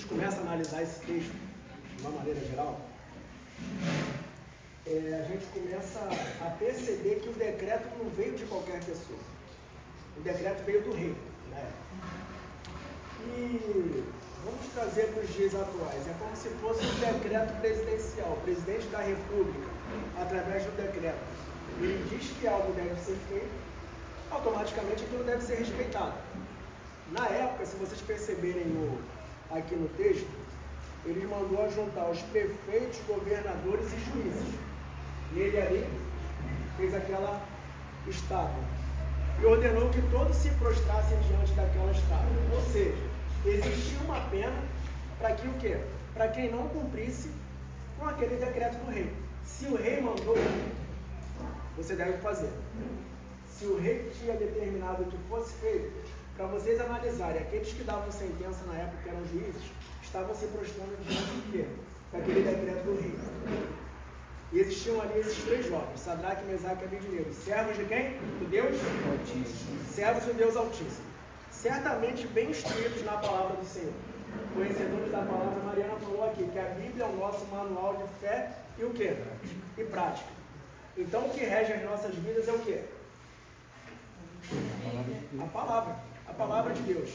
começa a analisar esse texto de uma maneira geral, a gente começa a perceber que o decreto não veio de qualquer pessoa. O decreto veio do rei, né? E vamos trazer para os dias atuais. É como se fosse um decreto presidencial. O presidente da República, através do decreto, ele diz que algo deve ser feito, automaticamente aquilo deve ser respeitado. Na época, se vocês perceberem aqui no texto, ele mandou ajuntar os prefeitos, governadores e juízes. E ele ali fez aquela estátua. E ordenou que todos se prostrassem diante daquela estátua. Ou seja, existia uma pena para que o quê? Para quem não cumprisse com aquele decreto do rei. Se o rei mandou, você deve fazer. Se o rei tinha determinado que fosse feito, para vocês analisarem, aqueles que davam sentença na época, que eram juízes, estavam se prostrando diante do quê? Daquele decreto do rei. E existiam ali esses três jovens, Sadraque, Mesaque e Abednego, servos de quem? Do Deus Altíssimo. Servos do Deus Altíssimo. Certamente bem instruídos na palavra do Senhor. Conhecedores da palavra, Mariana falou aqui, que a Bíblia é o nosso manual de fé e o quê? E prática. Então o que rege as nossas vidas é o quê? A palavra de Deus.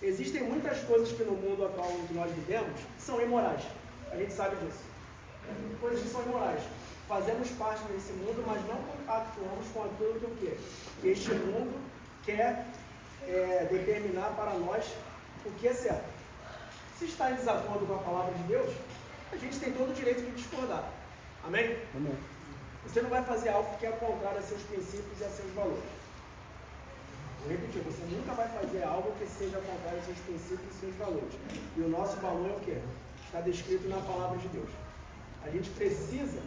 Existem muitas coisas que no mundo atual em que nós vivemos são imorais. A gente sabe disso. Coisas que são imorais. Fazemos parte desse mundo, mas não compactuamos com aquilo que o quê? Que este mundo quer determinar para nós o que é certo. Se está em desacordo com a palavra de Deus, a gente tem todo o direito de discordar. Amém? Amém. Você não vai fazer algo que é contrário a seus princípios e a seus valores. Vou repetir, você nunca vai fazer algo que seja contrário aos seus princípios e seus valores. E o nosso valor é o quê? Está descrito na palavra de Deus. A gente precisa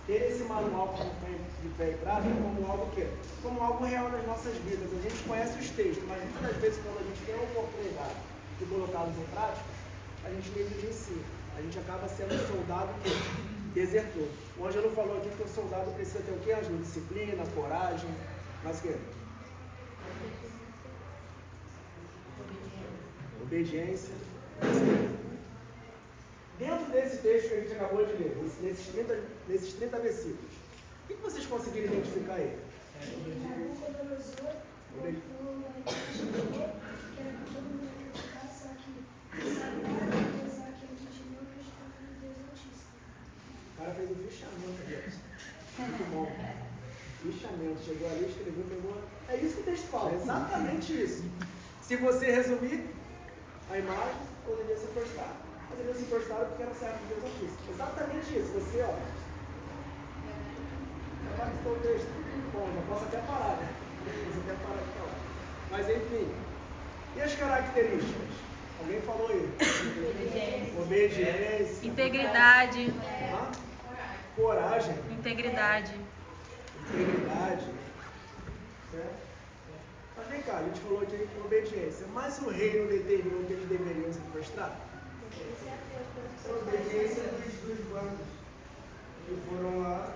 ter esse manual de fé e prática como algo quê? Como algo real nas nossas vidas. A gente conhece os textos, mas muitas das vezes quando a gente tem a oportunidade de colocá-los em prática, a gente negligencia. A gente acaba sendo um soldado que desertou. O Ângelo falou aqui que o soldado precisa ter o quê, Ângelo? Disciplina, coragem, mas o quê? Obediência. Dentro desse texto que a gente acabou de ler, nesses 30 versículos, o que vocês conseguiram identificar aí? O cara fez um fichamento aqui. Muito bom. Fichamento. Chegou ali, escreveu, pegou. É isso que o texto fala, exatamente isso. Se você resumir a imagem, poderia se prostrar. Poderia se prostrar porque era servo de Deus Altíssimo. Exatamente isso. Você, ó. Já participou do texto? Bom, já posso até parar, né? Posso até parar de falar. Mas enfim. E as características? Alguém falou aí? Obediência. Integridade. Coragem. Integridade. Certo? Mas vem cá, a gente falou aqui de obediência. Mas o rei não determinou que eles deveriam se prostrar? A obediência dos bancos que foram lá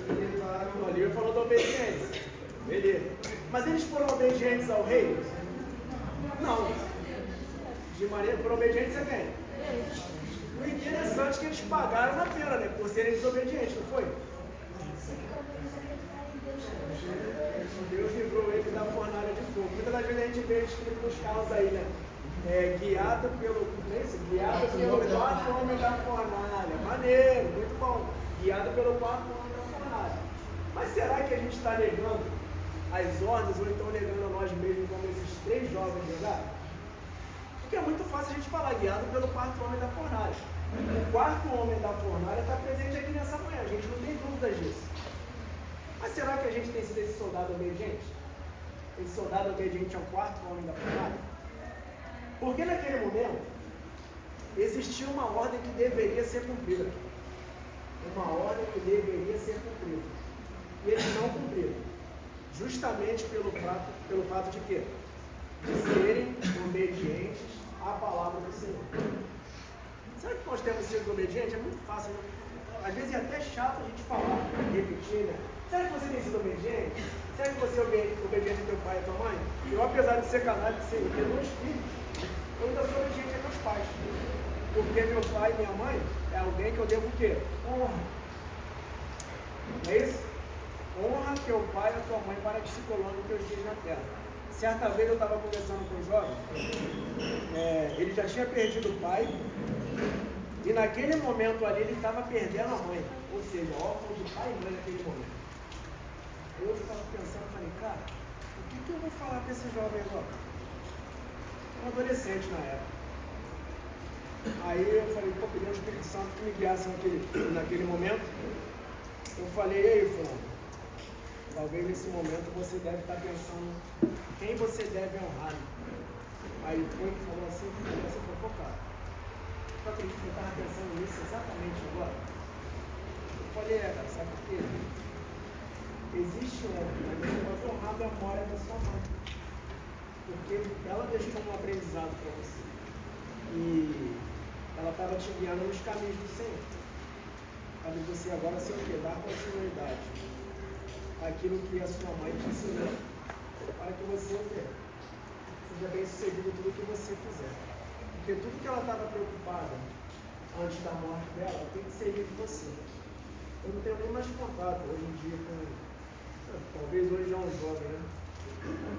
e levaram. Ali falou da obediência. Beleza. Mas eles foram obedientes ao rei? Não. De maneira, foram obedientes a quem? O interessante é que eles pagaram a pena, né? Por serem desobedientes, não foi? Deus livrou ele da fornalha de fogo. Muitas das vezes a gente vê escrito nos carros aí, né? Guiado pelo quarto homem da fornalha. Maneiro, muito bom. Guiado pelo quarto homem da fornalha. Mas será que a gente está negando as ordens ou então negando a nós mesmos como esses três jovens negaram? Porque é muito fácil a gente falar guiado pelo quarto homem da fornalha. O quarto homem da fornalha está presente aqui nessa manhã, a gente não tem dúvidas disso. Mas será que a gente tem sido esse soldado obediente? Esse soldado obediente ao quarto homem da fornalha? Porque naquele momento existia uma ordem que deveria ser cumprida. Uma ordem que deveria ser cumprida. E eles não cumpriram. Justamente pelo fato de quê? De serem obedientes à palavra do Senhor. Será que nós temos sido obedientes? É muito fácil. Às vezes é até chato a gente falar, repetir, né? Será que você tem sido obediente? Será que você é obediente ao teu pai e à tua mãe? Eu, apesar de ser casado e ter 2 filhos, eu ainda sou obediente aos meus pais. Porque meu pai e minha mãe é alguém que eu devo o quê? Honra. Não é isso? Honra teu pai e a tua mãe para que se prolongue os teus dias na terra. Certa vez eu estava conversando com um jovem, ele já tinha perdido o pai, e naquele momento ali ele estava perdendo a mãe, ou seja, órfão de pai e mãe naquele momento. Eu ficava pensando, falei, cara, o que eu vou falar para esse jovem agora? Um adolescente na época. Aí eu falei, pô, pedi ao Espírito Santo que me guiasse naquele momento. Eu falei, e aí, fulano, talvez nesse momento você deve estar pensando quem você deve honrar. Aí ele foi e falou assim, você falou, pô, cara, eu acredito que eu estava pensando nisso exatamente agora. Eu falei, cara, sabe por quê? Existe mas você pode honrar a memória da sua mãe. Porque ela deixou um aprendizado para você. E ela estava te guiando nos caminhos do Senhor. Cabe você agora ser o quê? Dar continuidade àquilo que a sua mãe te ensinou, para que você seja bem sucedido em tudo que você fizer. Porque tudo que ela estava preocupada antes da morte dela tem que seguir de você. Eu não tenho nem mais contato hoje em dia com. Talvez hoje já é um jovem, né?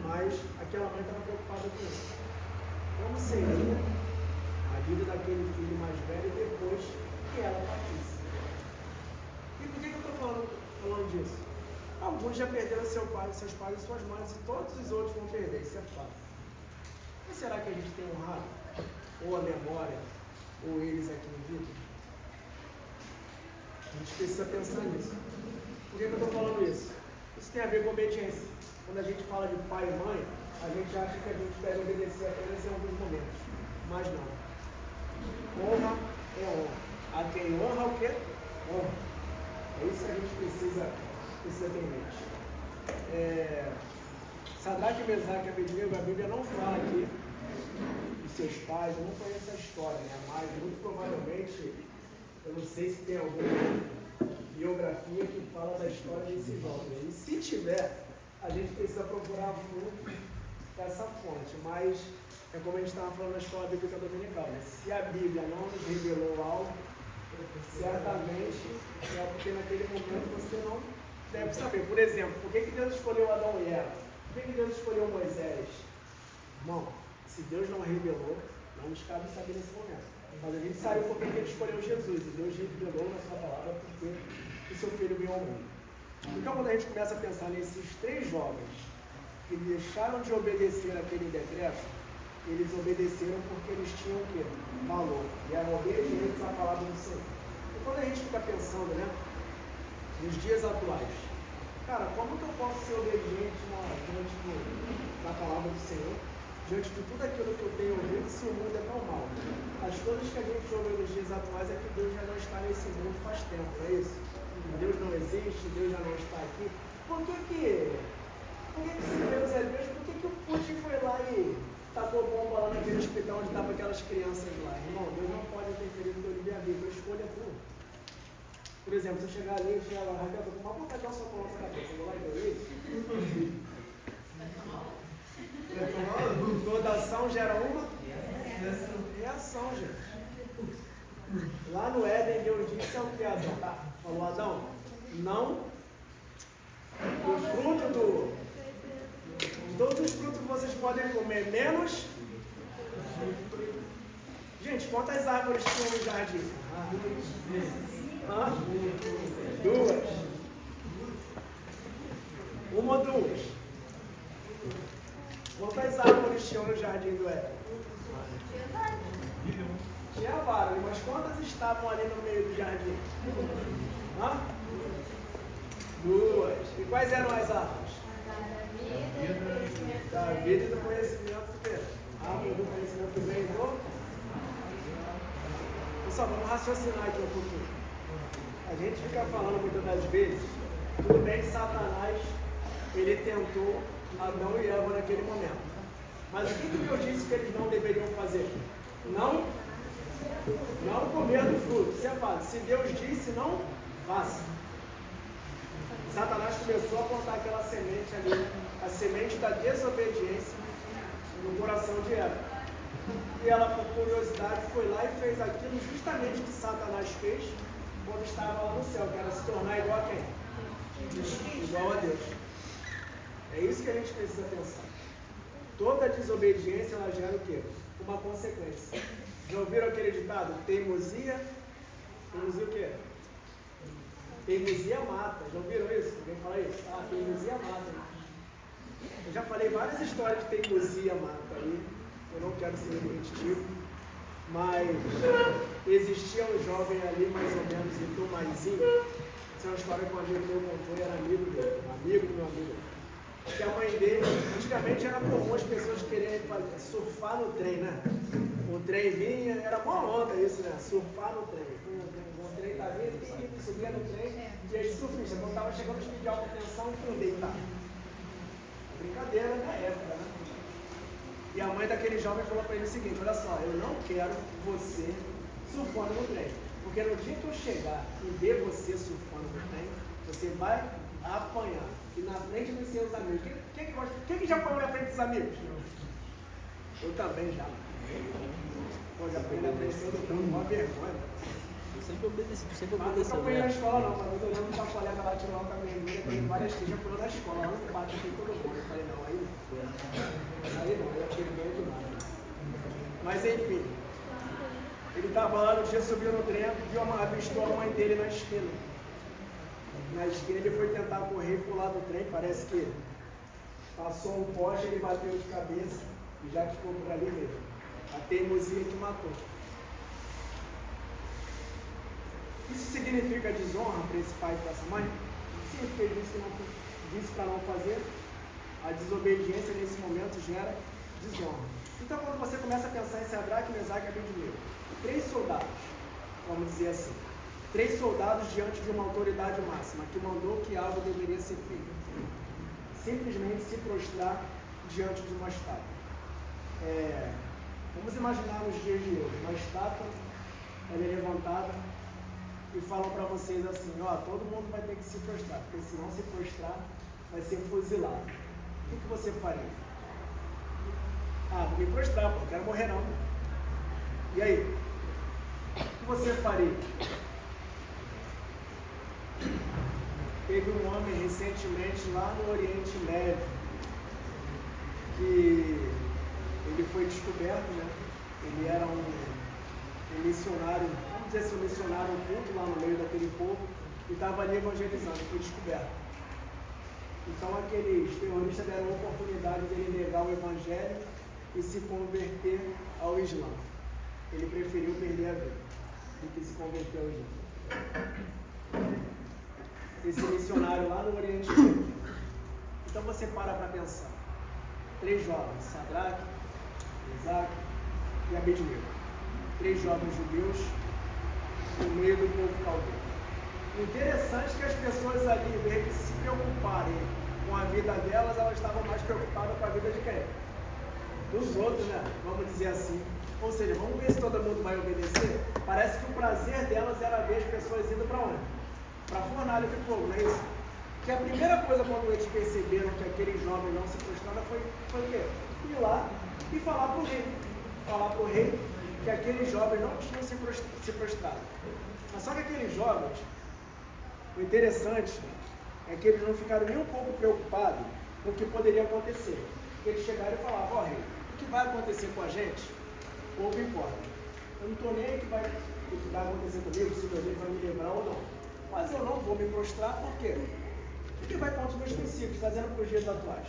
Mas aquela mãe estava preocupada com isso. Como seria a vida daquele filho mais velho depois que ela partisse? E por que eu estou falando disso? Alguns já perderam seus pais e suas mães, e todos os outros vão perder, isso é fato. Mas será que a gente tem honrado? Ou a memória, ou eles aqui em vida? A gente precisa pensar nisso. Por que eu estou falando isso? Isso tem a ver com obediência. Quando a gente fala de pai e mãe, a gente acha que a gente deve obedecer apenas em alguns momentos. Mas não. Honra é honra. A quem honra o quê? Honra. É isso que a gente precisa ter em mente. Sadraque, Mesaque e Abednego, a Bíblia não fala aqui dos seus pais, eu não conheço a história, né? Mas muito provavelmente, eu não sei se tem alguma biografia que fala da história desses jovens. E se tiver, a gente precisa procurar fundo dessa fonte. Mas é como a gente estava falando na escola bíblica dominical, né? Se a Bíblia não nos revelou algo, certamente é porque naquele momento você não deve saber. Por exemplo, por que Deus escolheu Adão e Eva? Por que Deus escolheu Moisés? Irmão, se Deus não revelou, não nos cabe saber nesse momento. Mas a gente sabe por que Ele escolheu Jesus. E Deus revelou na sua palavra porque o seu filho veio ao mundo. Então, quando a gente começa a pensar nesses três jovens que deixaram de obedecer aquele decreto, eles obedeceram porque eles tinham o quê? Valor. E eram obedientes à palavra do Senhor. E quando a gente fica pensando, né, nos dias atuais, cara, como que eu posso ser obediente diante da palavra do Senhor, diante de tudo aquilo que eu tenho ouvido, se o mundo é tão mal? As coisas que a gente ouve nos dias atuais é que Deus já não está nesse mundo faz tempo, não é isso? Deus não existe, Deus já não está aqui. Por que se Deus é Deus, por que o Putin foi lá e tacou bomba lá naquele hospital onde estavam aquelas crianças lá? Irmão, Deus não pode interferir no teu livre-arbítrio, a escolha é tua. Por exemplo, se eu chegar ali e chegar lá, Raquel, eu vou botar aqui uma sopa na nossa cabeça, eu vou lá e deu toda ação gera uma reação, gente. Lá no Éden, Deus disse ao Adão, falou, Adão, não o fruto de todos os frutos que vocês podem comer, menos. Gente, quantas árvores tinham no jardim? Duas. Uma ou duas? Quantas árvores tinham no jardim do Éden? Tinha várias, mas quantas estavam ali no meio do jardim? Duas. E quais eram as árvores? Da vida e do conhecimento do quê? A árvore do conhecimento vem do... Pessoal, vamos raciocinar aqui um pouquinho. A gente fica falando muitas das vezes, tudo bem que Satanás, ele tentou Adão e Eva naquele momento. Mas o que Deus disse que eles não deveriam fazer? Não comer do fruto. Você fala, se Deus disse, não faça. Satanás começou a plantar aquela semente ali, a semente da desobediência no coração de Eva. E ela, por curiosidade, foi lá e fez aquilo justamente que Satanás fez quando estava lá no céu, que era se tornar igual a quem? Igual a Deus. É isso que a gente precisa pensar. Toda desobediência, ela gera o quê? Uma consequência. Já ouviram aquele ditado? Teimosia o quê? Teimosia mata. Já ouviram isso? Alguém fala isso? Ah, teimosia mata. Eu já falei várias histórias de teimosia mata aí. Eu não quero ser repetitivo. Mas existia um jovem ali, mais ou menos, em Tomaizinho. Essa é uma história que um amigo meu contou, era amigo dele, amigo do meu amigo. Que a mãe dele, antigamente era comum as pessoas quererem surfar no trem, né? O trem vinha, era mó onda isso, né? Surfar no trem. O trem tá vindo, subia no trem, e aí surfista, quando estava chegando os de alta tensão, tudo deitado. Brincadeira na época, né? E a mãe daquele jovem falou para ele o seguinte: olha só, eu não quero você surfando no trem, porque no dia que eu chegar e ver você surfando no trem, você vai apanhar. E na frente dos seus amigos. Quem já apanhou na frente dos amigos? Eu também já. Pô, já apanhei na frente de todo mundo, uma vergonha. Eu sempre obedeci, sempre Mas obedeci. nunca apanhei na escola não, mas eu lembro que a colega lá tirou uma caminhoneira, tem várias que já pulou na escola, ela não bate aqui todo mundo. Eu falei, não, aí não, eu achei meio demais. Mas enfim, ele estava lá no dia, subiu no trem, avistou a mãe dele na esquina. Na esquina ele foi tentar correr pro lado do trem, parece que passou um poste, ele bateu de cabeça e já ficou por ali mesmo. A teimosia que matou. Isso significa desonra para esse pai e para essa mãe? Sim, porque ele disse para não fazer. A desobediência nesse momento gera desonra. Então quando você começa a pensar em Sadraque, Mesaque e Abednego, 3 soldados, vamos dizer assim, 3 soldados diante de uma autoridade máxima que mandou que algo deveria ser feito. Simplesmente se prostrar diante de uma estátua. Vamos imaginar nos dias de hoje, uma estátua, ela é levantada e falam para vocês assim, ó, todo mundo vai ter que se prostrar, porque se não se prostrar, vai ser fuzilado. O que você faria? Ah, vou me prostrar, pô, não quero morrer não. E aí? O que você faria? Teve um homem recentemente lá no Oriente Médio que ele foi descoberto, né? Ele era um missionário, vamos dizer assim, um missionário oculto lá no meio daquele povo e estava ali evangelizando, foi descoberto. Então aqueles terroristas deram a oportunidade dele negar o evangelho e se converter ao Islã. Ele preferiu perder a vida do que se converter ao Islã. Esse missionário lá no Oriente Médio. Então você para pensar. 3 jovens, Sadraque, Mesaque e Abednego. 3 jovens judeus no meio do povo caldeu. Interessante que as pessoas ali, em vez de se preocuparem com a vida delas, elas estavam mais preocupadas com a vida de quem? Dos outros, né? Vamos dizer assim. Ou seja, vamos ver se todo mundo vai obedecer. Parece que o prazer delas era ver as pessoas indo para onde? Para a fornalha de fogo, não é isso? Que a primeira coisa quando eles perceberam que aquele jovem não se prostrava foi o quê? Ir lá e falar para o rei. Falar para o rei que aqueles jovens não tinham se prostrado. Mas só que aqueles jovens, o interessante é que eles não ficaram nem um pouco preocupados com o que poderia acontecer. Eles chegaram e falavam, ó rei, o que vai acontecer com a gente, pouco importa. Eu não estou nem aí o que vai acontecer comigo, se Deus vai me lembrar ou não. Mas eu não vou me prostrar, por quê? Porque vai contra os meus princípios, trazendo para os dias atuais.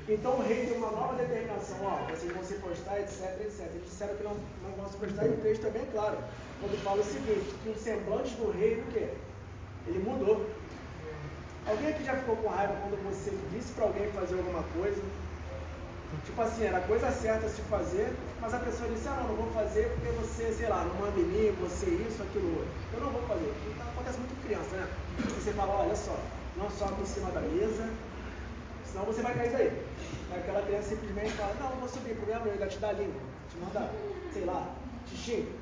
Então o rei tem uma nova determinação, ó, vocês vão se prostrar, etc, etc. Eles disseram que não vão se prostrar, e o texto é bem claro. Quando fala o seguinte, que o semblante do rei, o quê? Ele mudou. Alguém aqui já ficou com raiva quando você disse para alguém fazer alguma coisa? Tipo assim, era a coisa certa a se fazer, mas a pessoa disse, ah, não vou fazer porque você, sei lá, não manda em mim, você isso, aquilo, outro. Eu não vou fazer. Então, acontece muito com criança, né? Você fala, olha só, não sobe em cima da mesa, senão você vai cair daí. Aí aquela criança simplesmente fala, não vou subir, problema meu, ele vai te dar a língua, te manda, sei lá, te xinga.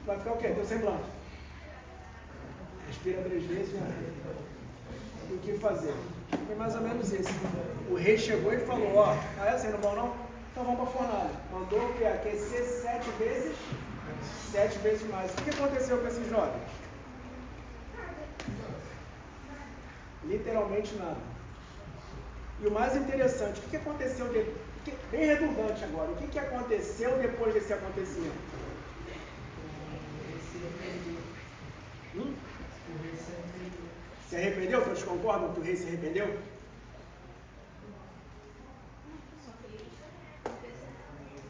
Vai ficar o quê? Teu semblante. Respira 3 vezes, né? O que fazer? Foi mais ou menos isso. O rei chegou e falou, ó, é assim, não bom não? Então vamos para a fornalha. Mandou o quê? Aquecer 7 vezes? 7 vezes mais. O que aconteceu com esses jovens? Literalmente nada. E o mais interessante, o que aconteceu bem redundante agora, o que aconteceu depois desse acontecimento? Se arrependeu? Todos concordam que o rei se arrependeu?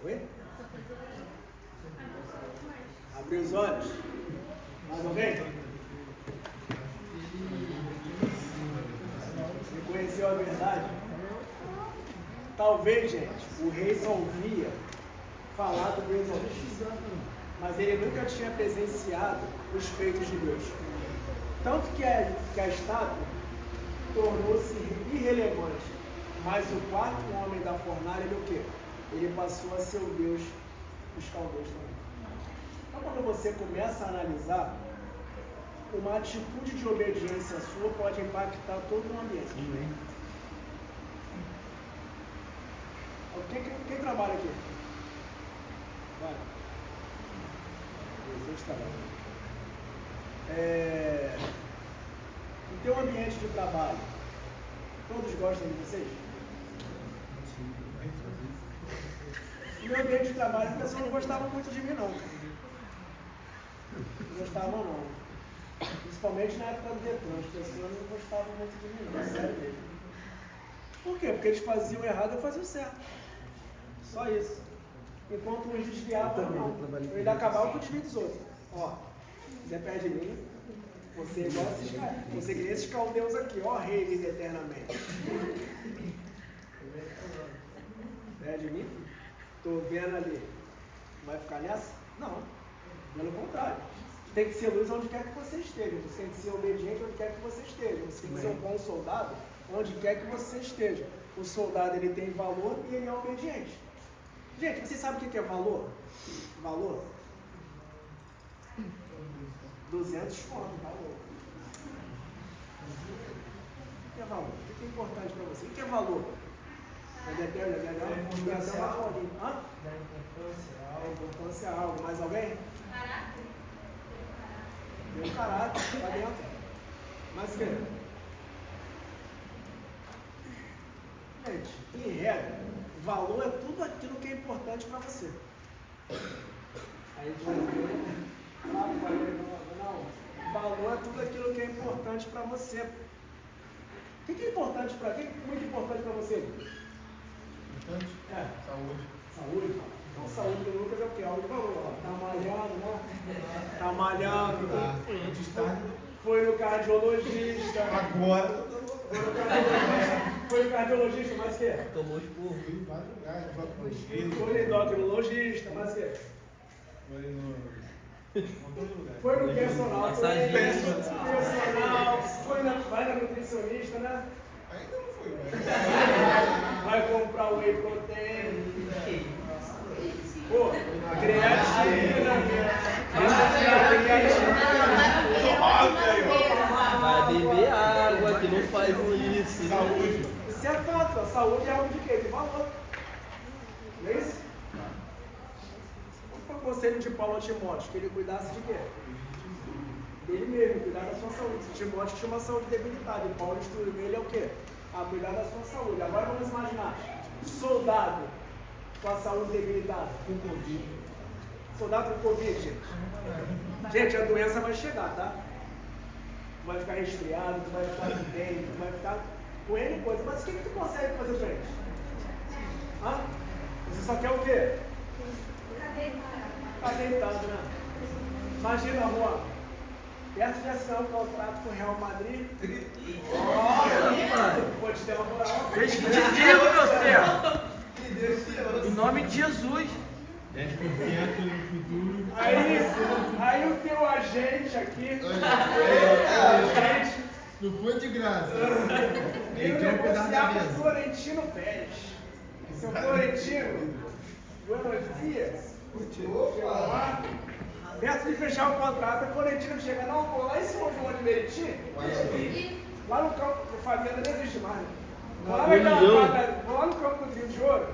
Oi? Abriu os olhos? Mais alguém? Reconheceu a verdade? Talvez, gente, o rei só ouvia falar do Deus da justiça, mas ele nunca tinha presenciado os feitos de Deus. Tanto que a estátua tornou-se irrelevante, mas o quarto homem da fornalha, ele o quê? Ele passou a ser o Deus dos caldeus também. Então, quando você começa a analisar, uma atitude de obediência sua pode impactar todo o ambiente. Quem trabalha aqui? Vai. Gente trabalha. No teu ambiente de trabalho, todos gostam de vocês? No meu ambiente de trabalho, as pessoas não gostavam muito de mim, não. Não gostavam, não. Principalmente na época do Detran, as pessoas não gostavam muito de mim, não. Sério mesmo. Por quê? Porque eles faziam errado e eu fazia o certo. Só isso. Enquanto uns desviavam, não. Eu ainda acabava com o desvio dos outros. Ó, Zé perto de mim, você é igual a esses caras. Você que nem esses caldeus aqui, ó, rei vive eternamente. Perto de mim? Tô vendo ali. Vai ficar nessa? Não. Pelo contrário. Tem que ser luz onde quer que você esteja. Você tem que ser obediente onde quer que você esteja. Você tem que ser um bom soldado onde quer que você esteja. O soldado, ele tem valor e ele é obediente. Gente, vocês sabem o que é valor? Valor? 200 conto, valor. O que é valor? O que é importante para você? O que é valor? É importância a algo. Hã? É importância a algo. Mais alguém? Caráter. Meu caráter, lá dentro. Mais o quê? Gente, em regra, valor é tudo aquilo que é importante para você. Aí não, valor é tudo aquilo que é importante para você. O que é importante para quem? Muito importante para você? Importante? É. Saúde. Saúde? Então, saúde do Lucas é o que? Algo de valor. Tá malhando, né? Tá malhando. Antes tarde. Foi no cardiologista. Agora. Foi no cardiologista, mais o quê? Tomou esporro. Fui em vários lugares. Foi Foi no endocrinologista, mais o quê? Foi no personal, vai na nutricionista, né? Ainda não foi, Vai comprar o whey protein. Pô, creatina. Vai beber água, que não faz isso. Saúde. Isso é fato, a saúde é algo de quê? De valor. Não é isso? Qual foi o conselho de Paulo a Timóteo? Que ele cuidasse de quê? Dele mesmo, cuidar da sua saúde. Timóteo tinha uma saúde debilitada e Paulo instruiu ele é o quê? A cuidar da sua saúde. Agora vamos imaginar, soldado com a saúde debilitada. Com Covid. Soldado com Covid, gente. Gente, a doença vai chegar, tá? Tu vai ficar resfriado, tu vai ficar bem, tu vai ficar com N coisa. Mas o que tu consegue fazer pra gente? Hã? Você só quer o quê? Ficar deitado, né? Imagina, Juan, perto de assinar um contrato com o Real Madrid. Pode te ter uma moral. Fez que te digo, meu filho. Em nome de Jesus. 10% no futuro. Aí o teu agente aqui, Não foi de graça. ele negociar com o Florentino Pérez. Seu Florentino, buenos dias. Chegou lá, perto de fechar o contrato, o Florentino chega, não, pô, lá em São João de Meriti, lá no campo, o Fabiano nem existe mais. Vou lá no campo do Rio de Ouro,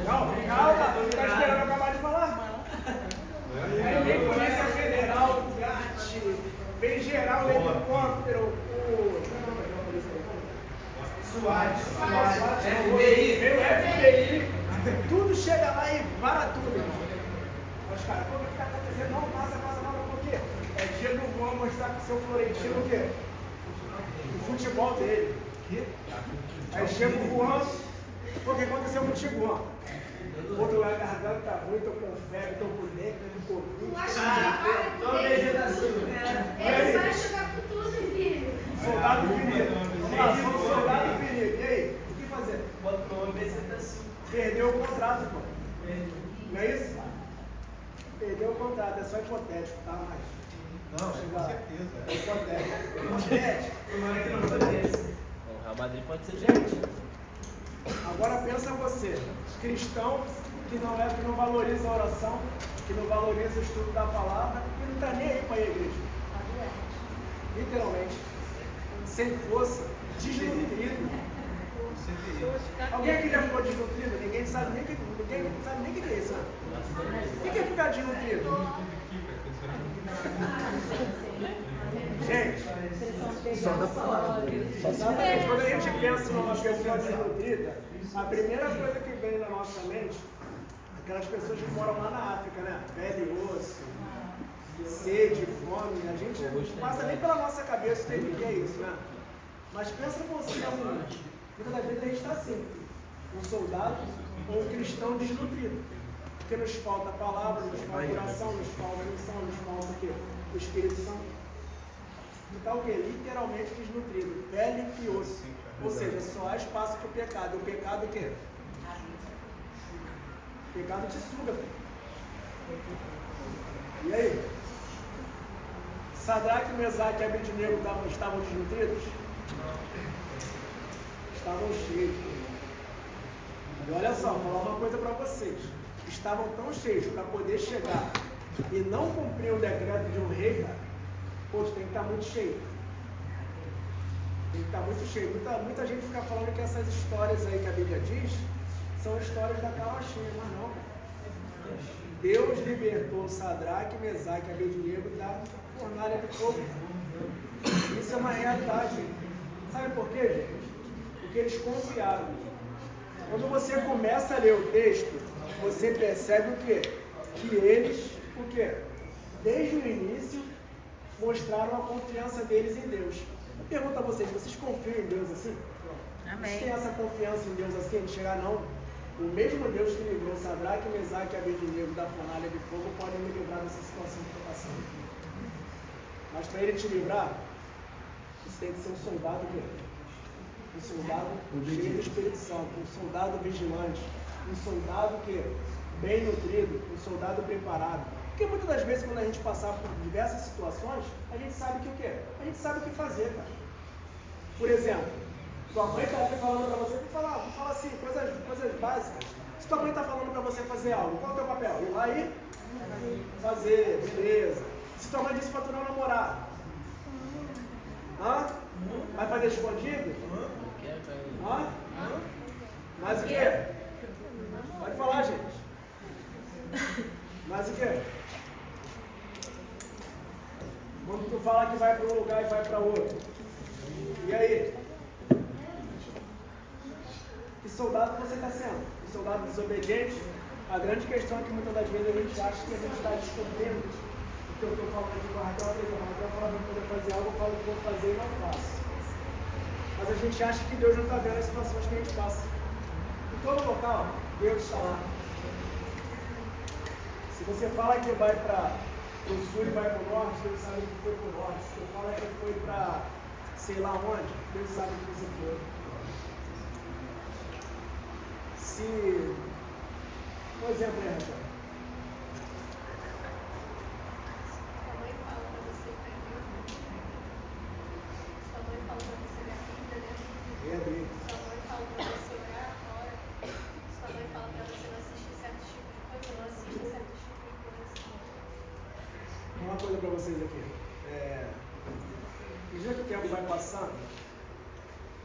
Não, calma, tu tá esperando eu acabar de falar. Aí vem Polícia Federal, GAT, vem geral, o helicóptero, SWAT, FBI. vem o FBI, tudo chega lá e para tudo, irmão. Os caras, o que tá acontecendo? Não, passa, por quê? É dia do Juan mostrar pro seu Florentino o quê? O futebol dele. Aí chega o Juan, o que aconteceu contigo, Juan? Outro a garganta tá ruim, tô com febre, tô com dentro, tô com Covid. Ele vai chegar com tudo, filho. Soldado ferido. Vamos lá, somos soldado ferido. E aí? O que fazer? Bota o nome e você tá assim. Perdeu o contrato, pô. Não é isso? Perdeu o contrato, é só hipotético, tá? Mas. Não, chega com lá. certeza. É hipotético. Hipotético. Tomara que não aconteça. O Real Madrid pode ser Gente, agora pensa você, cristão que não valoriza a oração, que não valoriza o estudo da palavra e não está nem aí para a igreja. Literalmente, sem força, desnutrido. Alguém aqui já ficou desnutrido? Ninguém sabe nem o que é isso, né? O que é ficar desnutrido? Gente, só da palavra. exatamente, quando a gente pensa numa pessoa desnutrida, a primeira coisa que vem na nossa mente, aquelas pessoas que moram lá na África, né? Pele e osso, sede, fome, a gente não passa nem pela nossa cabeça o que é isso, né? Mas pensa você, muitas das vezes a gente está assim, um soldado ou um cristão desnutrido, porque nos falta a palavra, nos falta oração, nos falta a missão, nos falta o quê? O Espírito Santo. Então o que? Literalmente desnutrido, pele e osso. Ou seja, só há espaço para o pecado. O pecado o quê? O pecado te suga, filho. E aí? Sadraque, Mesaque e Abednego estavam desnutridos? Estavam cheios. E olha só, vou falar uma coisa para vocês. Estavam tão cheios para poder chegar e não cumprir o decreto de um rei, cara. Poxa, tem que estar muito cheio. Tem que estar muito cheio. Muita gente fica falando que essas histórias aí que a Bíblia diz são histórias da carochinha, mas não, cara. Deus libertou Sadraque, Mesaque e Abednego da fornalha de fogo. Isso é uma realidade. Sabe por quê, gente? Porque eles confiaram. Quando você começa a ler o texto, você percebe o quê? Que eles, o quê? Desde o início, mostraram a confiança deles em Deus. Eu pergunto a vocês confiam em Deus assim? Amém. Vocês têm essa confiança em Deus assim, de chegar, não? O mesmo Deus que livrou Sadraque, Mesaque e Abednego da fornalha de fogo pode me livrar dessa situação que eu estou passando. Mas para ele te livrar, você tem que ser um soldado dele. Um soldado cheio do Espírito Santo, um soldado vigilante, um soldado que bem nutrido, um soldado preparado. Porque muitas das vezes, quando a gente passar por diversas situações, a gente sabe que o quê? A gente sabe o que fazer, cara. Por exemplo, tua mãe está ali falando para você, vou falar assim, coisas básicas. Se tua mãe está falando para você fazer algo, qual é o teu papel? Ir lá e fazer, beleza. Se tua mãe disse para tu não namorar, vai fazer escondido? Mas o quê? Pode falar, gente. Mas o quê? Quando tu fala que vai para um lugar e vai para outro. E aí? Que soldado você está sendo? Que soldado desobediente? A grande questão é que muitas das vezes a gente acha que a gente está descobrindo o que eu estou falando aqui com a Raquel. A Raquel fala para poder fazer algo, eu falo que vou fazer e não faço. Mas a gente acha que Deus não está vendo as situações que a gente passa. Em todo local, Deus está lá. Se você fala que vai para o sul e vai para o norte, Deus sabe que foi para o norte. Se você fala que foi para sei lá onde, Deus sabe que você foi. Se... Um exemplo aí, Raquel. Sua mãe fala para você pegar. Sua mãe fala para você ver a Bíblia, né? Sua mãe fala para você orar, ora. Sua mãe fala para você não assistir certo tipo de coisa, não assista certo tipo de coisa. Uma coisa para vocês aqui. À medida que o tempo vai passando,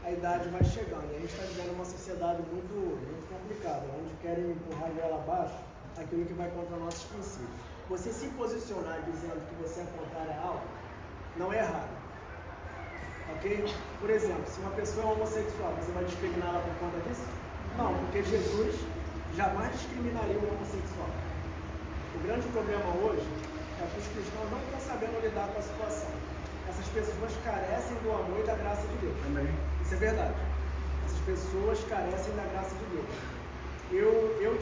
a idade vai chegando. E a gente está vivendo uma sociedade muito complicada, onde querem empurrar goela abaixo aquilo que vai contra nossos princípios. Você se posicionar dizendo que você é contrário a algo, não é errado. Ok? Por exemplo, se uma pessoa é homossexual, você vai discriminá-la por conta disso? Não, porque Jesus jamais discriminaria o homossexual. O grande problema hoje é que os cristãos não estão sabendo lidar com a situação. Essas pessoas carecem do amor e da graça de Deus. Amém. Isso é verdade. Essas pessoas carecem da graça de Deus.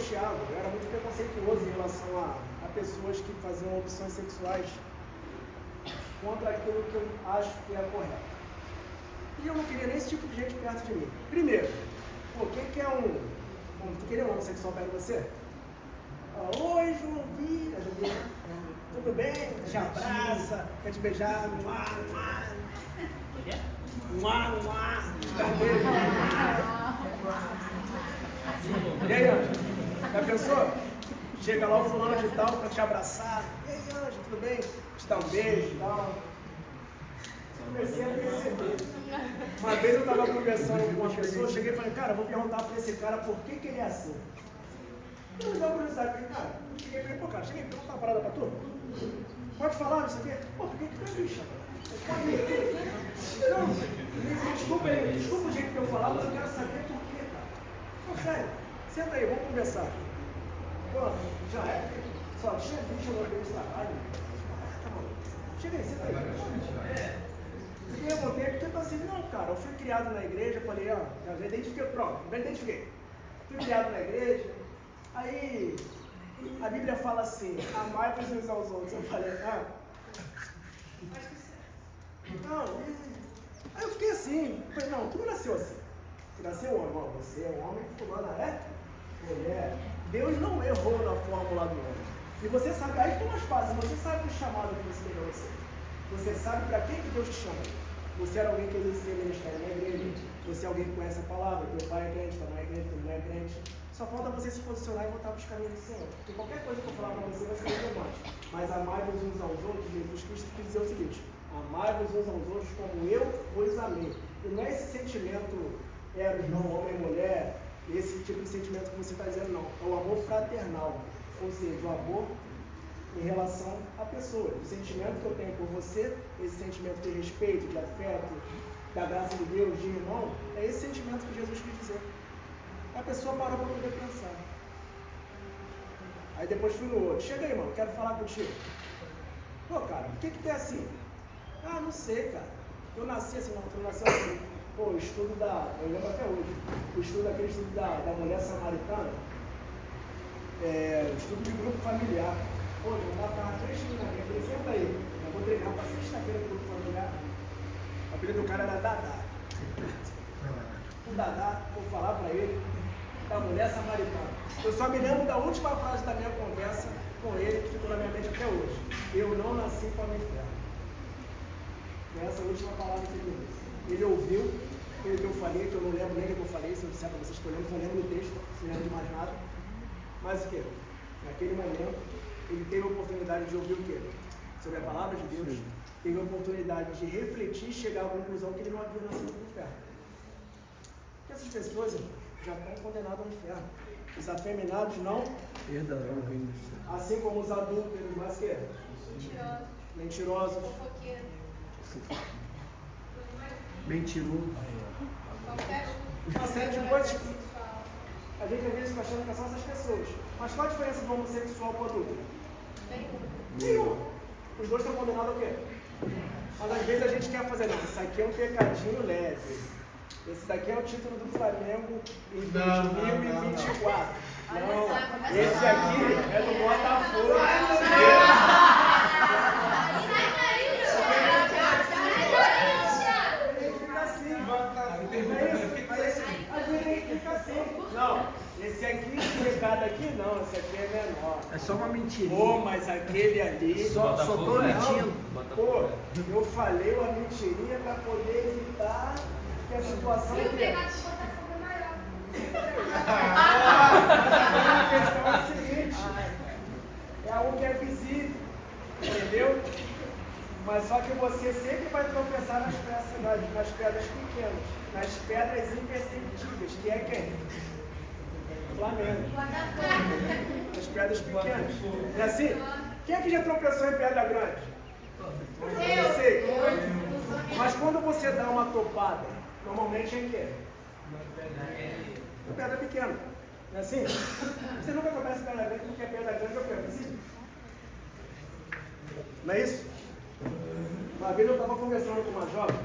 Thiago, eu era muito preconceituoso em relação a pessoas que faziam opções sexuais contra aquilo que eu acho que é correto. E eu não queria nem esse tipo de gente perto de mim. Primeiro, o que é tu queria um homossexual perto de você? Oi, João Vitor, tudo bem? Te abraça, quer te beijar, E aí, Anjo? Já pensou? Chega lá o fulano de tal pra te abraçar. E aí, Anjo, tudo bem? Te dá um beijo e tal. Comecei a perceber. Uma vez eu estava conversando com uma pessoa, cheguei e falei, cara, eu vou perguntar pra esse cara por que ele é assim. Eu me deu curiosidade, falei, cara, cheguei e falei, pô, cara, cheguei, perguntar uma parada pra tu. Pode falar, não sei o quê? Pô, por que tu é bicha? Pode ir. Não, desculpa o jeito que eu falar, mas eu quero saber por quê, cara. Pô, sério, senta aí, vamos conversar. Pô, já é? Só tinha bicha no ambiente de trabalho. Tá bom. Chega aí, senta aí. E eu voltei porque eu tô assim, não, cara, eu fui criado na igreja, falei, ó, já identifiquei, pronto, já identifiquei. Fui criado na igreja, aí a Bíblia fala assim, amai-vos uns aos outros. Eu falei, não, aí eu fiquei assim, falei, não, tu não nasceu assim. Tu nasceu homem, ó, você é um homem, fulana é mulher. Deus não errou na fórmula do homem. E você sabe, aí ficou mais fácil, você sabe o chamado que você tem pra você. Você sabe para que Deus te chama. Você era alguém que exercia ministério na igreja, você é alguém que conhece a palavra, teu pai é crente, tua mãe é crente, teu irmão é crente. Só falta você se posicionar e voltar para os caminhos do Senhor. Porque qualquer coisa que eu falar para você vai ser relevante. Mas amai-vos uns aos outros, Jesus Cristo quis dizer o seguinte, amai-vos uns aos outros como eu vos amei. E não é esse sentimento, não, homem e mulher, esse tipo de sentimento que você está dizendo, não. É o amor fraternal, ou seja, o amor em relação à pessoa. O sentimento que eu tenho por você, esse sentimento de respeito, de afeto, da graça de Deus, de irmão, é esse sentimento que Jesus quis dizer. A pessoa parou para poder pensar. Aí depois fui no outro. Chega aí, mano, quero falar contigo. Pô, cara, por que tu é assim? Ah, não sei, cara. Eu nasci assim, não, tu nasceu assim. Pô, o estudo eu lembro até hoje, aquele estudo da mulher samaritana, o estudo de grupo familiar. Pô, eu estava treininho na minha, falei, senta aí, eu vou treinar para sexta-feira do grupo familiar. O apelido do cara era Dadá. O Dadá, vou falar para ele, da mulher samaritana. Eu só me lembro da última frase da minha conversa com ele, que ficou na minha mente até hoje. Eu não nasci para o inferno. Foi essa a última palavra que ele disse. Ele ouviu aquilo que eu falei, que eu não lembro nem o que eu falei, se eu disser para vocês que eu lembro, eu lembro do texto, não lembro de mais nada. Mas o quê? Naquele momento, ele teve a oportunidade de ouvir o quê? Sobre a palavra de Deus, teve a oportunidade de refletir e chegar à conclusão que ele não havia nascido no inferno. Porque essas pessoas já estão condenadas ao inferno. Os afeminados não, assim como os adúlteros, mas que? Mentirosos. Fofoqueiro. Mentiroso. Qualquer Uma série de coisas que a gente às vezes fica achando que são essas pessoas. Mas qual a diferença do homossexual para o adúltero? Nenhuma. Os dois estão condenados ao quê? Mas às vezes a gente quer fazer, não, isso aqui é um pecadinho leve. Esse daqui é o título do Flamengo em 2024. Não, esse aqui é do Botafogo. Ele fica assim. Às vezes ele fica assim. Não, esse aqui, esse pecado aqui, não, esse aqui é menor. É só uma mentira. Pô, mas aquele ali. Só tô mentindo. Pô, eu falei uma mentirinha para poder evitar que a situação. E o pecado de Botafogo é maior. A questão é a seguinte: é algo que é visível, entendeu? Mas só que você sempre vai tropeçar nas pedras pequenas, nas pedras imperceptíveis, que é quem? Flamengo. As pedras pequenas. É assim? Quem é que já tropeçou em pedra grande? Eu sei. Mas quando você dá uma topada, normalmente é em quê? Pedra pequena. Não é assim? Você nunca tropeça em pedra grande porque a pedra grande é o quê? Assim? Não é isso? Uma vez eu estava conversando com uma jovem.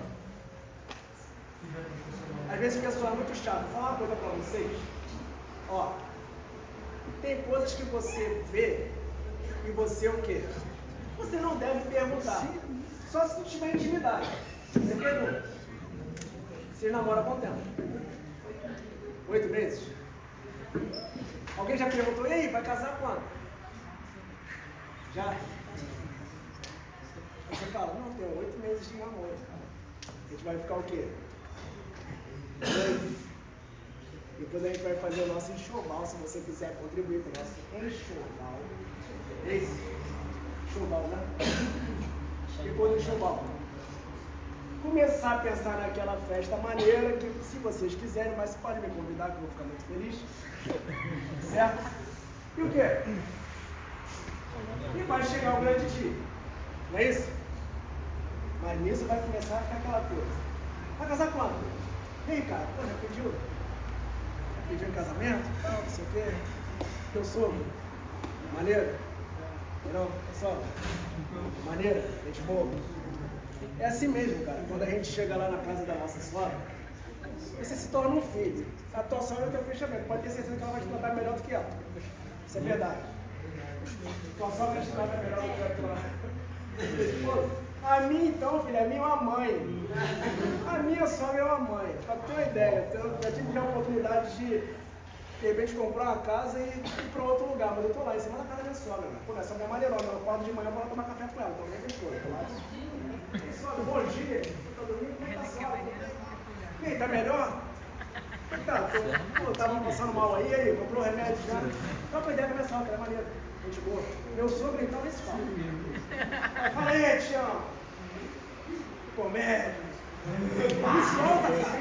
Às vezes o pessoal é muito chato. Vou falar uma coisa para vocês. Ó, tem coisas que você vê e você o quê? Você não deve perguntar. Só se tu tiver intimidade. Você pergunta. Vocês namoram há quanto tempo? 8 meses? Alguém já perguntou, e aí, vai casar quando? Já? Aí você fala, não, tem 8 meses de namoro. A gente vai ficar o quê? 2. Depois a gente vai fazer o nosso enxoval, se você quiser contribuir com o nosso enxoval. Esse? Enxoval, né? Depois do enxoval. Começar a pensar naquela festa maneira que, se vocês quiserem, mas podem me convidar que eu vou ficar muito feliz. Certo? E o quê? E vai chegar o grande dia. Não é isso? Mas nisso vai começar a ficar aquela coisa. Vai casar quando? Ei, cara, pô, já pediu? Pediu em casamento, não sei o quê. Teu sogro, maneiro? Não, pessoal, maneiro, gente boa. É assim mesmo, cara. Quando a gente chega lá na casa da nossa sogra, você se torna um filho. A tua sogra é o teu fechamento. Pode ter certeza que ela vai te tratar melhor do que ela. Isso é verdade. Tua sogra te trata melhor do que ela. A minha, então, filha, a minha é uma mãe. A minha sogra é uma mãe. Pra ter uma ideia, eu já tive a oportunidade de repente, comprar uma casa e ir para outro lugar. Mas eu tô lá, em cima da casa da minha sogra. Pô, minha sogra é maneirona. Eu acordo de manhã, eu vou lá tomar café com ela. Então, nem tem coisa. Sogra, bom dia. Tá dormindo? Como é que tá, sogra? E aí, tá melhor? Tá, pô, tava passando mal aí, comprou remédio já. Qual foi a ideia da minha sogra? Era maneiro. Gente boa. Meu sogro, então, nem se fala. Fala aí, Tião. Comédia. Me solta, cara.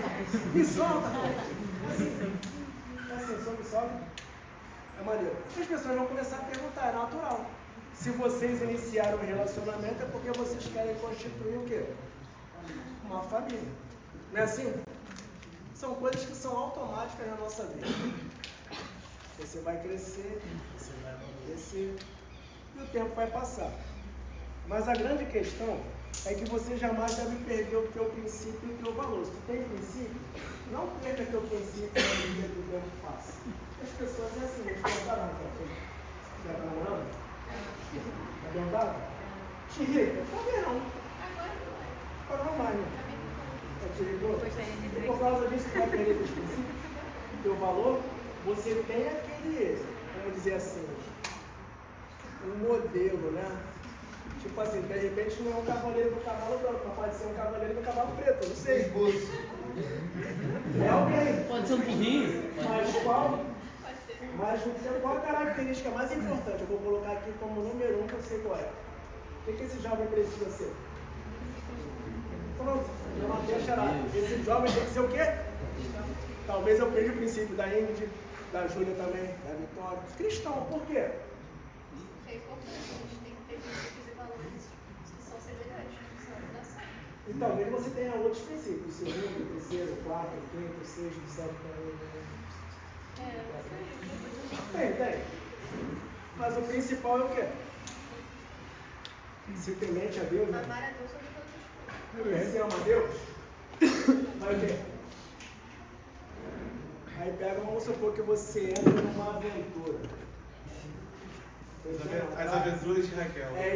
Me solta, cara. Assim, sobre sogra. É maneiro. As pessoas vão começar a perguntar, é natural. Se vocês iniciaram um relacionamento, é porque vocês querem constituir o quê? Uma família. Não é assim? São coisas que são automáticas na nossa vida. Você vai crescer, você vai amadurecer e o tempo vai passar. Mas a grande questão é que você jamais deve perder o teu princípio e o teu valor. Se tu tem princípio, não perca teu princípio à medida que o tempo passa. As pessoas é assim, eles perguntaram para você. Já está namorando? Está perguntado? Te irrita? Talvez não. Agora não mais, né? Te irritou? E por causa disso, tu vai perder teus princípios, teu valor. Você tem aquele, vamos dizer assim, um modelo, né? Tipo assim, de repente não é um cavaleiro do cavalo branco, mas pode ser um cavaleiro do cavalo preto, eu não sei. É alguém. Pode ser um burrinho. Mas qual a característica mais importante? Eu vou colocar aqui como número 1 que eu sei qual é. O que esse jovem precisa ser? Pronto, eu matei a charada. Esse jovem tem que ser o quê? Talvez eu perdi o princípio da Ingrid, da Júlia também, da Vitória. Cristão, por quê? É importante, a gente tem que ter princípios e valores que são semelhantes, senão não dá certo. E talvez você tenha outros princípios, segundo, terceiro, quarto, quinto, sexto, sétimo. Tem. Mas o principal é o quê? Se temente a Deus, né? Amar a Deus sobre todas as coisas. Você ama a Deus? Vai o quê? Aí pega, vamos supor que você entra numa aventura. As aventuras de Raquel. É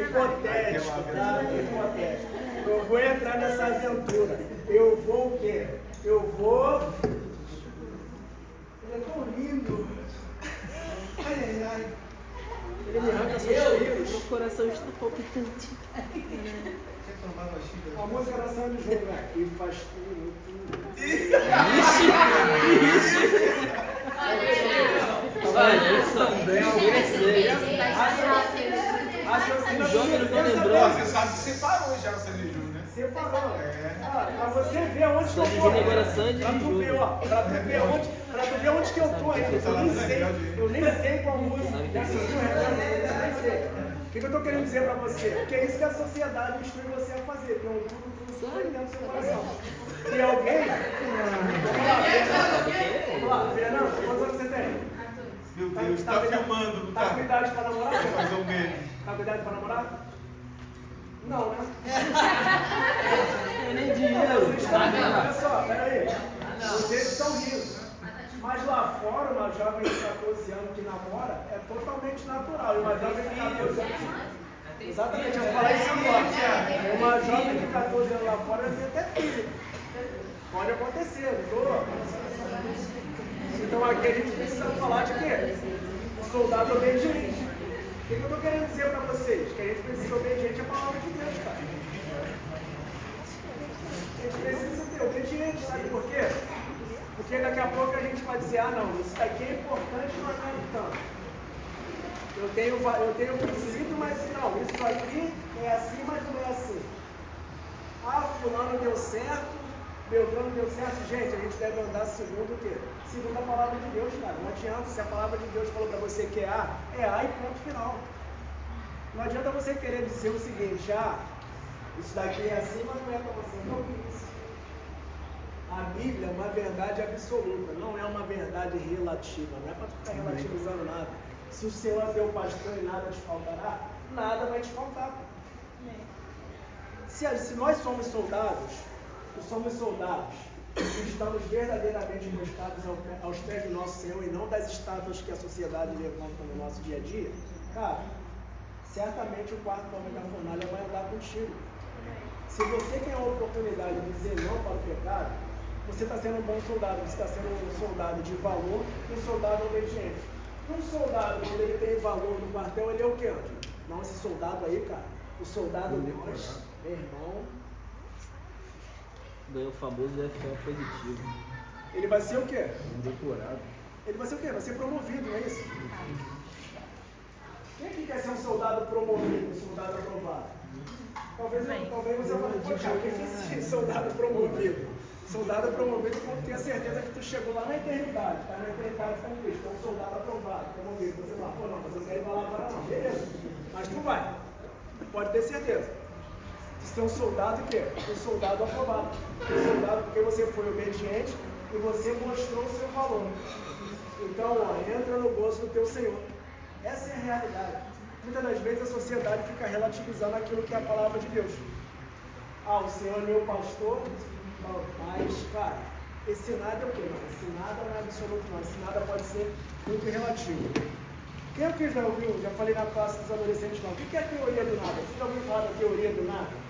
hipotético, tá? É hipotético. Eu vou entrar nessa aventura. Eu vou o quê? Eu vou... Ele é tão lindo. Ai. Ele me arranca suspiros. Meu coração está palpitante. A música da Sandy Júnior, né? E faz tudo. Vai, isso também. O jovem não tá Ó, lembrando. você sabe que você parou já essa jejum, né? Você falou. É. Pra você ver onde que eu Sangue tô. de agora, sangue Pra de tu ver, jogo. ó. Pra tu ver onde que eu tô ainda. Eu nem sei qual música. Já assistiu o Rebelde? Eu nem sei. O que eu tô querendo dizer pra você? Porque é isso que a sociedade instrui você a fazer. Tem um tudo dentro do seu coração. Tem alguém? Vamos lá, Fernando, quantos anos você tem? Meu Deus, tá filmando, não Tá com tá? idade pra namorar? Vou fazer um meme. Tá com idade pra namorar? Não, né? Tem nem Não, dinheiro. vocês estão rindo, olha só, peraí. Vocês estão rindo. Mas lá fora, uma jovem de 14 anos que namora é totalmente natural. E uma jovem de 14 anos. Exatamente, eu vou falar isso agora. Uma jovem de 14 anos lá fora tem até filho. Pode acontecer, não tô. Então aqui a gente precisa falar de quê? Soldado obediente. O que eu estou querendo dizer para vocês? Que a gente precisa ser obediente à palavra de Deus, cara. A gente precisa ser obediente, sabe por quê? Porque daqui a pouco a gente vai dizer, ah não, isso daqui é importante, mas não é tanto. Eu tenho princípio, mas não, isso aqui é assim, mas não é assim. Ah, fulano deu certo, Beltrano deu certo. Gente, a gente deve andar segundo o quê? Segundo a palavra de Deus, cara. Não adianta, se a palavra de Deus falou para você que é A e ponto final. Não adianta você querer dizer o seguinte, isso daqui é assim, mas não é para você. Não é isso. A Bíblia é uma verdade absoluta, não é uma verdade relativa, não é para tu ficar relativizando nada. Se o Senhor é teu pastor e nada te faltará, nada vai te faltar. Se nós somos soldados, que estamos verdadeiramente prostrados aos pés do nosso Senhor e não das estátuas que a sociedade levanta no nosso dia a dia, cara, certamente o quarto homem da fornalha vai andar contigo. Se você tem a oportunidade de dizer não para o pecado, você está sendo um bom soldado, você está sendo um soldado de valor e um soldado obediente. Um soldado, quando ele tem valor no quartel, ele é o quê? Não, esse soldado aí, cara, o soldado nós, meu irmão, Ganhou o famoso FO positivo. ele vai ser o quê? Decorado. Ele vai ser o quê? Vai ser promovido, não é isso? Quem que quer ser um soldado promovido, um soldado aprovado? Talvez você fale, poxa, o que é esse soldado promovido? Soldado promovido quando tem a certeza que tu chegou lá na eternidade, tá na eternidade com Cristo, é um soldado aprovado, promovido. Você fala, pô, não, mas eu não quero ir lá agora não. Beleza, mas tu vai, pode ter certeza. Você é um soldado o quê? Um soldado aprovado. Um soldado porque você foi obediente e você mostrou o seu valor. Então, entra no gozo do teu Senhor. Essa é a realidade. Muitas das vezes a sociedade fica relativizando aquilo que é a palavra de Deus. O Senhor é meu pastor, mas, cara, esse nada é o quê? Não, esse nada não é absoluto não. Esse nada pode ser muito relativo. Quem é que já ouviu? Já falei na classe dos adolescentes não. O que é a teoria do nada? Você já ouviu falar da teoria do nada?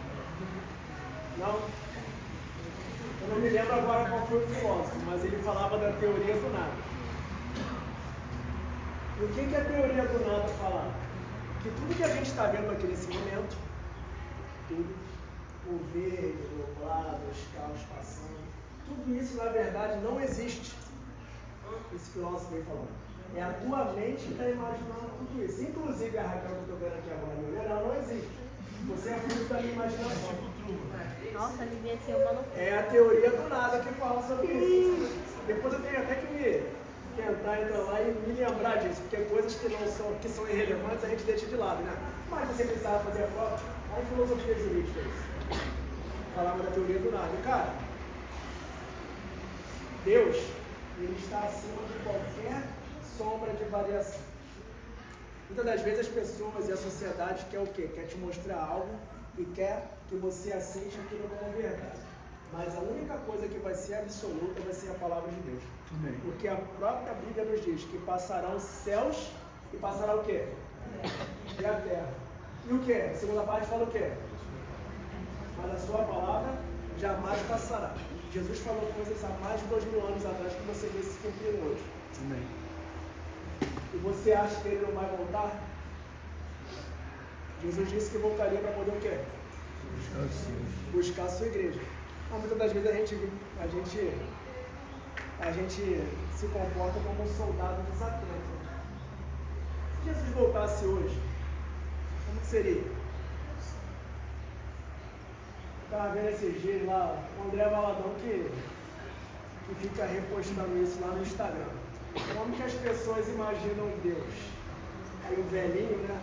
Não? Eu não me lembro agora qual foi o filósofo, mas ele falava da teoria do nada. E o que a teoria do nada fala? Que tudo que a gente está vendo aqui nesse momento, tudo, o verde, o nublado, os carros passando, tudo isso na verdade não existe. Esse filósofo vem falando. É a tua mente que está imaginando tudo isso. Inclusive a Raquel que eu estou vendo aqui agora, meu olhar, não existe. Você é fruto da minha imaginação. Nossa, devia ser uma loucura. É a teoria do nada que fala sobre isso. Depois eu tenho até que me tentar entrar lá e me lembrar disso, porque coisas que são irrelevantes a gente deixa de lado, né? Mas você precisava fazer a prova, aí filosofia jurídica isso. Falava da teoria do nada. E cara, Deus, ele está acima de qualquer sombra de variação. Muitas das vezes as pessoas e a sociedade quer o quê? Quer te mostrar algo e quer que você aceite aquilo como verdade. Mas a única coisa que vai ser absoluta vai ser a palavra de Deus. Amém. Porque a própria Bíblia nos diz que passarão os céus e passará o quê? E a terra. E o quê? A segunda parte fala o quê? Mas a sua palavra jamais passará. Jesus falou coisas há mais de 2000 anos atrás que você vê se cumprir hoje. Amém. E você acha que ele não vai voltar? Jesus disse que voltaria para poder o quê? Buscar a sua igreja. Mas muitas das vezes a gente se comporta como um soldado desatento. Se Jesus voltasse hoje, como que seria? Estava vendo esses dias lá, o André Valadão que fica repostando isso lá no Instagram. Como que as pessoas imaginam Deus? Aí o velhinho, né?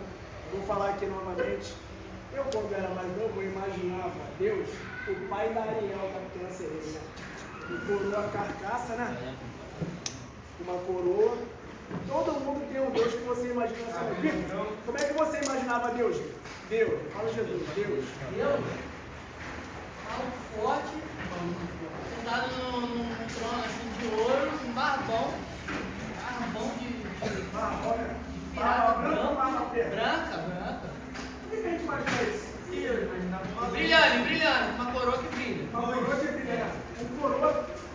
Vou falar aqui novamente. Eu, quando era mais novo, eu imaginava Deus, o pai da Ariel, da Capitã Sereia, né? Que coroa a carcaça, né? Uma coroa. Todo mundo tem um Deus que você imagina assim. Vitor, como é que você imaginava Deus? Deus, fala Jesus, Deus. Deus, algo forte, sentado num trono assim de ouro, um barbão de pirata branca. Por que a gente imagina isso? Brilhando, uma coroa que brilha. Uma coroa que brilha. Um coroa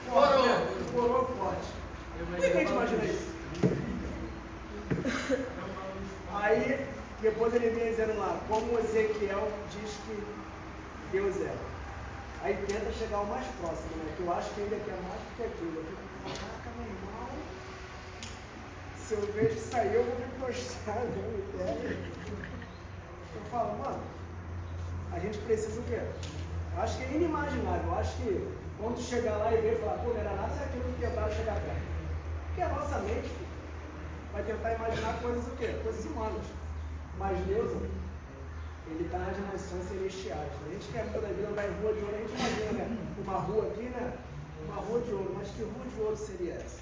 forte. Né? Um coroa forte. Por que a gente imagina isso? Aí, depois ele vem dizendo lá, como Ezequiel diz que Deus é. Aí tenta chegar ao mais próximo, né? Que eu acho que ainda quer mais do que aquilo. Eu fico, caraca, meu irmão, se eu vejo isso aí, eu vou me prostrar, né? Eu falo, mano, a gente precisa o quê? Eu acho que é inimaginável. Eu acho que quando chegar lá e ver e falar, pô, não era nada daquilo que tentaram chegar perto. Porque a nossa mente, filho, vai tentar imaginar coisas o quê? Coisas humanas. Mas Deus, ele está nas dimensões celestiais. A gente quer toda a vida andar em rua de ouro, a gente imagina, né? Uma rua aqui, né? Uma rua de ouro. Mas que rua de ouro seria essa?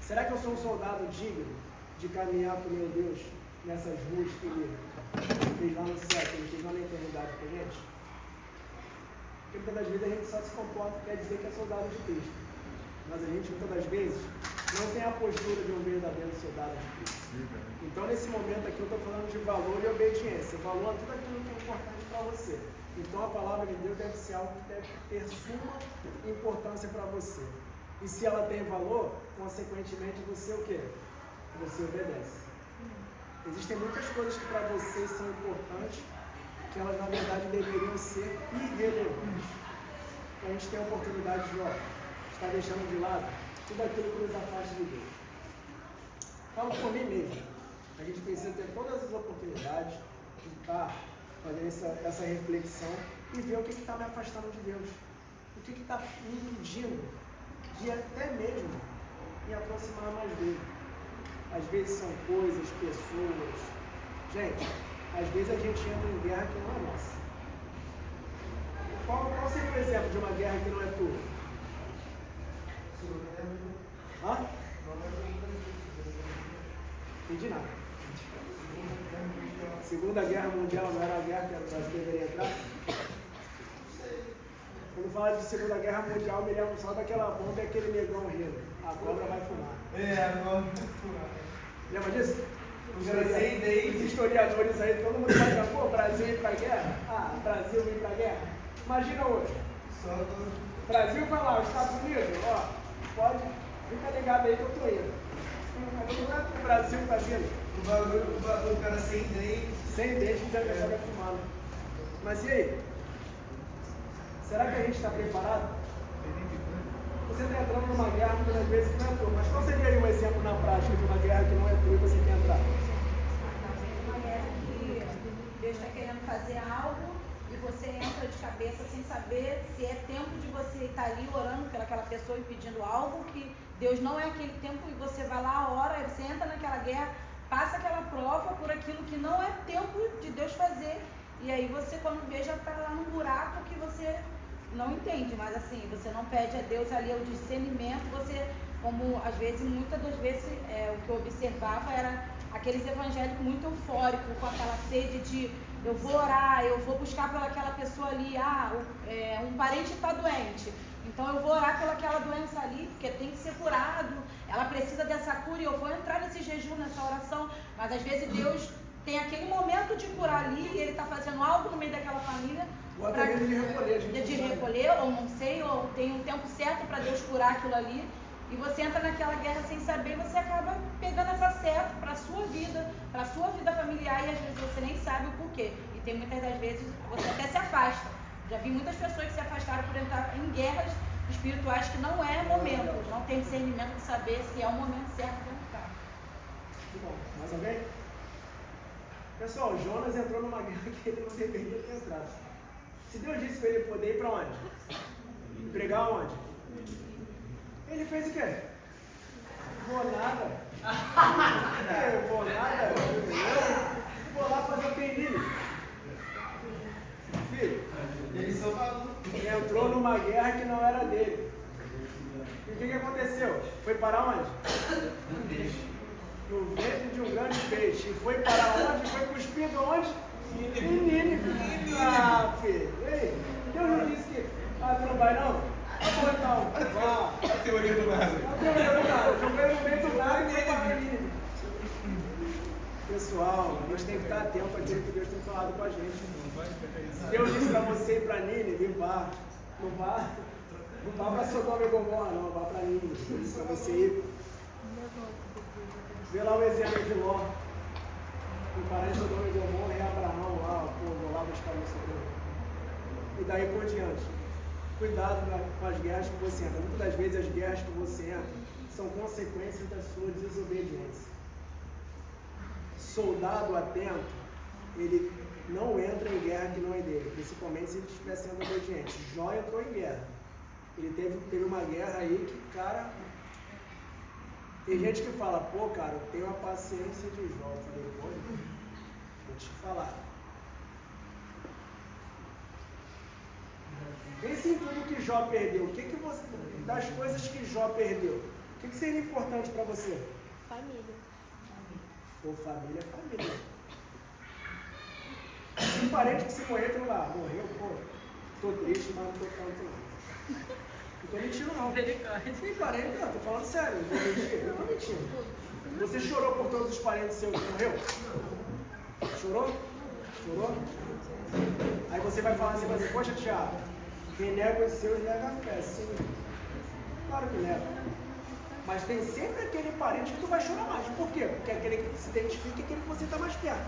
Será que eu sou um soldado digno de caminhar com meu Deus nessas ruas que ele fez lá no céu, que ele fez lá na eternidade com a gente? Porque muitas das vezes a gente só se comporta, quer dizer que é soldado de Cristo. Mas a gente muitas das vezes não tem a postura de um verdadeiro soldado de Cristo. Então nesse momento aqui eu estou falando de valor e obediência. Valor é tudo aquilo que é importante para você. Então a palavra de Deus deve ser algo que deve ter suma importância para você. E se ela tem valor, consequentemente você o quê? Você obedece. Existem muitas coisas que para vocês são importantes, que elas na verdade deveriam ser irrelevantes. A gente tem a oportunidade de, estar deixando de lado tudo aquilo que nos afasta de Deus. Falo por mim mesmo. A gente precisa ter todas as oportunidades de estar fazendo essa reflexão e ver o que está me afastando de Deus. O que está me impedindo de até mesmo me aproximar mais dele. Às vezes são coisas, pessoas. Gente, às vezes a gente entra em guerra que não é nossa. Qual seria o exemplo de uma guerra que não é tua? Hã? Entendi nada. Segunda Guerra Mundial não era a guerra que o Brasil deveria entrar? Quando fala de Segunda Guerra Mundial, me lembro só daquela bomba e aquele negão rindo. A cobra vai fumar. Agora vai fumar. Lembra disso? Os historiadores aí, todo mundo vai falar, pô, Brasil ir pra guerra? Ah, Brasil ir pra guerra? Imagina hoje. Brasil vai lá, os Estados Unidos, pode, fica ligado aí que eu tô indo. Não é que o Brasil tá vindo. O cara sem dente. Sem dente, dizendo que a cobra fumando. Mas e aí? Será que a gente está preparado? Você está entrando numa guerra muitas vezes que não é tua, mas qual seria aí um exemplo na prática de uma guerra que não é tua e você quer entrar? Uma guerra que Deus está querendo fazer algo e você entra de cabeça sem saber se é tempo de você estar ali orando pelaquela pessoa e pedindo algo, que Deus não é aquele tempo e você vai lá, ora, você entra naquela guerra, passa aquela prova por aquilo que não é tempo de Deus fazer. E aí você, quando vê, já está lá num buraco que você não entende, mas assim, você não pede a Deus ali o discernimento, você, como às vezes, muitas das vezes, o que eu observava era aqueles evangélicos muito eufóricos, com aquela sede de eu vou orar, eu vou buscar pelaquela pessoa ali, um parente está doente, então eu vou orar pelaquela doença ali, porque tem que ser curado, ela precisa dessa cura e eu vou entrar nesse jejum, nessa oração, mas às vezes Deus tem aquele momento de curar ali e ele está fazendo algo no meio daquela família. Ou até mesmo de recolher, de recolher, ou não sei, ou tem um tempo certo para Deus curar aquilo ali. E você entra naquela guerra sem saber e você acaba pegando essa seta para a sua vida familiar e às vezes você nem sabe o porquê. E tem muitas das vezes você até se afasta. Já vi muitas pessoas que se afastaram por entrar em guerras espirituais que não é momento, não tem discernimento de saber se é o momento certo de entrar. Muito bom. Mais alguém? Pessoal, Jonas entrou numa guerra que ele não deveria ter entrado. Se Deus disse para ele poder ir para onde? Pregar onde? Ele fez o quê? Vou nada. Eu vou nada. Eu vou lá fazer o período. Filho, Eles são malucos. entrou numa guerra que não era dele. E o que aconteceu? Foi parar onde? No ventre de um grande peixe. E foi para onde? Foi cuspido onde? Em Nínive. Ah, filho. Ei, Deus não disse que... Ah, tu não vai não? Tá bom então. Vá. A teoria do nada. A teoria do nada. Joguei no meio do nada e foi para Nínive. Pessoal, a gente tem que estar atento àquilo que Deus tem falado com a gente. Se Deus disse para você ir para Nínive, vá. Não vá. Não vá para Sodoma e Gomorra, não. Vá para Nínive. Para você ir. Vê lá o exemplo de Ló. Comparar Sodoma e Gomorra e Abraão lá. Pô, vou lá buscar o meu socorro. E daí por diante. Cuidado com as guerras que você entra. Muitas das vezes as guerras que você entra são consequências da sua desobediência. Soldado atento, ele não entra em guerra que não é dele, principalmente se ele estiver sendo obediente. Jó entrou em guerra. Ele teve uma guerra aí que, cara... Tem gente que fala, pô, cara, eu tenho a paciência de Jó. Eu falei, pô, vou te falar. Pense em tudo que Jó perdeu. O que você... Das coisas que Jó perdeu, o que seria importante para você? Família. Pô, família é família. Um parente que se morrer, tu lá, morreu, pô, tô triste, mas não tô tanto não. Não tô mentindo não. Tem parente, não, tô falando sério, não tô mentindo, eu tô mentindo. Você chorou por todos os parentes seus que morreu? Chorou? Chorou? Aí você vai falar assim, mas poxa, Thiago, quem nega os seus nega a fé, sim. Claro que nega. Mas tem sempre aquele parente que tu vai chorar mais. Por quê? Porque aquele que se identifica é aquele que você está mais perto.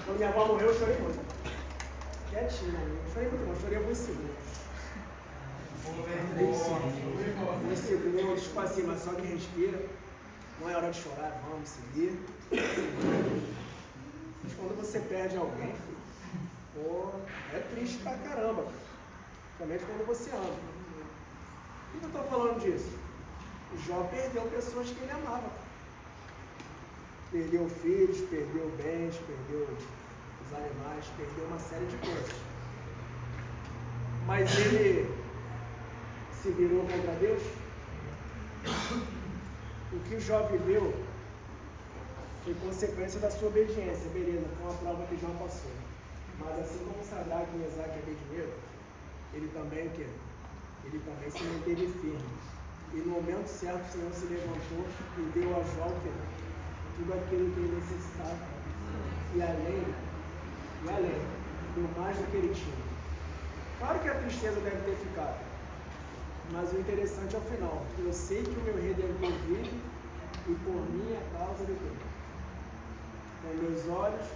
Quando minha avó morreu, eu chorei muito. Quietinho, não chorei muito, não. Chorei alguns segundos. Alguns segundos, tipo assim, mas só que respira. Não é hora de chorar, vamos seguir. Mas quando você perde alguém, pô, é triste pra caramba. Principalmente quando você ama. Por que eu estou falando disso? Jó perdeu pessoas que ele amava. Perdeu filhos, perdeu bens, perdeu os animais, perdeu uma série de coisas. Mas ele se virou contra Deus? O que Jó viveu foi consequência da sua obediência. Beleza, foi uma prova que Jó passou. Mas assim como Sadraque, Mesaque e Abednego, ele também quer. Ele também se manteve firme. E no momento certo o Senhor se levantou e deu a Jó tudo aquilo que ele necessitava. E além, deu mais do que ele tinha. Claro que a tristeza deve ter ficado. Mas o interessante é o final. Eu sei que o meu Redentor vive e por minha causa ele vive. Com meus olhos,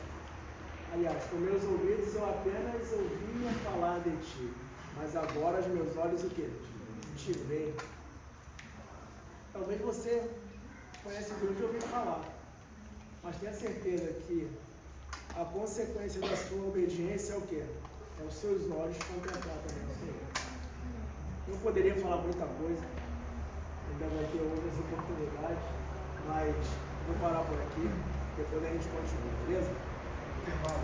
aliás, com meus ouvidos eu apenas ouvia falar de ti. Mas agora os meus olhos o quê? Te veem. Talvez você conhece Deus de ouvir falar. Mas tenha certeza que a consequência da sua obediência é o quê? É os seus olhos contemplar também o Senhor. Eu poderia falar muita coisa. Ainda vai ter outras oportunidades. Mas vou parar por aqui. Depois a gente continua, beleza? Intervalo.